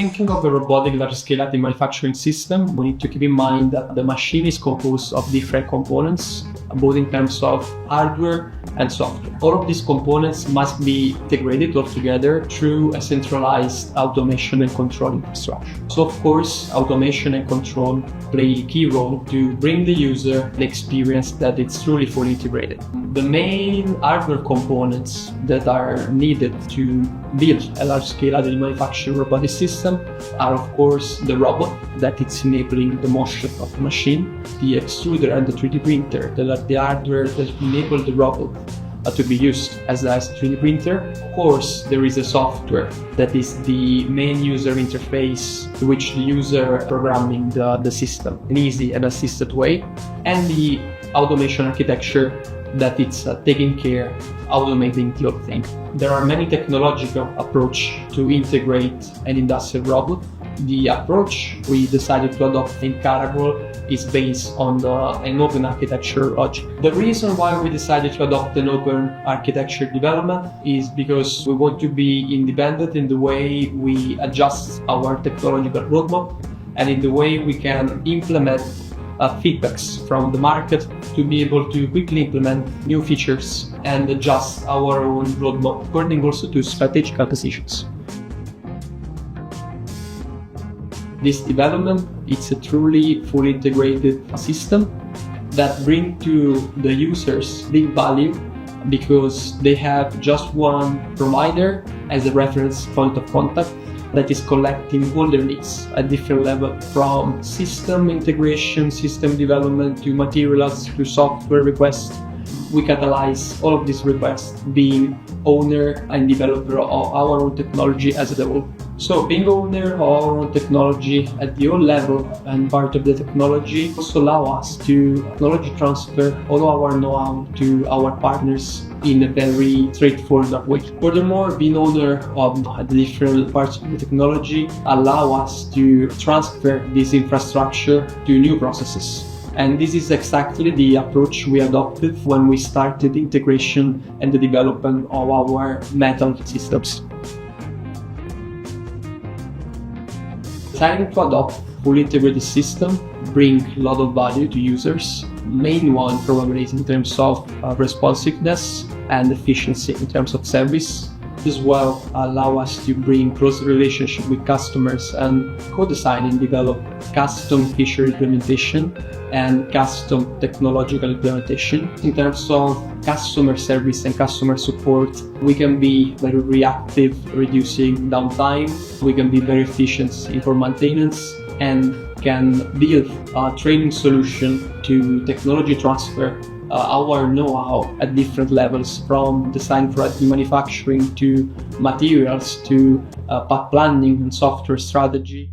thinking of a robotic large-scale additive manufacturing system, we need to keep in mind that the machine is composed of different components, both in terms of hardware and software. All of these components must be integrated all together through a centralized automation and control infrastructure. So of course, automation and control play a key role to bring the user the experience that it's truly fully integrated. The main hardware components that are needed to build a large-scale additive manufacturing robotic system are of course the robot that is enabling the motion of the machine, the extruder and the 3D printer that are the hardware that enable the robot to be used as a 3D printer. Of course, there is a software that is the main user interface to which the user programming the system in an easy and assisted way, and the automation architecture that it's taking care automating the whole thing. There are many technological approaches to integrate an industrial robot. The approach we decided to adopt in Caracol is based on an open architecture logic. The reason why we decided to adopt an open architecture development is because we want to be independent in the way we adjust our technological roadmap and in the way we can implement feedbacks from the market to be able to quickly implement new features and adjust our own roadmap according also to strategical decisions. This development, it's a truly fully integrated system that brings to the users big value because they have just one provider as a reference point of contact that is collecting all their needs at different levels, from system integration, system development, to materials, to software requests. We catalyze all of these requests being owner and developer of our own technology as a whole. So being owner of our own technology at the whole level and part of the technology also allow us to technology transfer all our know-how to our partners in a very straightforward way. Furthermore, being owner of the different parts of the technology allow us to transfer this infrastructure to new processes. And this is exactly the approach we adopted when we started the integration and the development of our metal systems. Deciding to adopt fully integrated system bring a lot of value to users. Main one probably is in terms of responsiveness and efficiency in terms of service. As well allow us to bring close relationship with customers and co-design and develop custom feature implementation and custom technological implementation. In terms of customer service and customer support, we can be very reactive, reducing downtime. We can be very efficient for maintenance and can build a training solution to technology transfer our know-how at different levels, from design for additive manufacturing to materials to part planning and software strategy.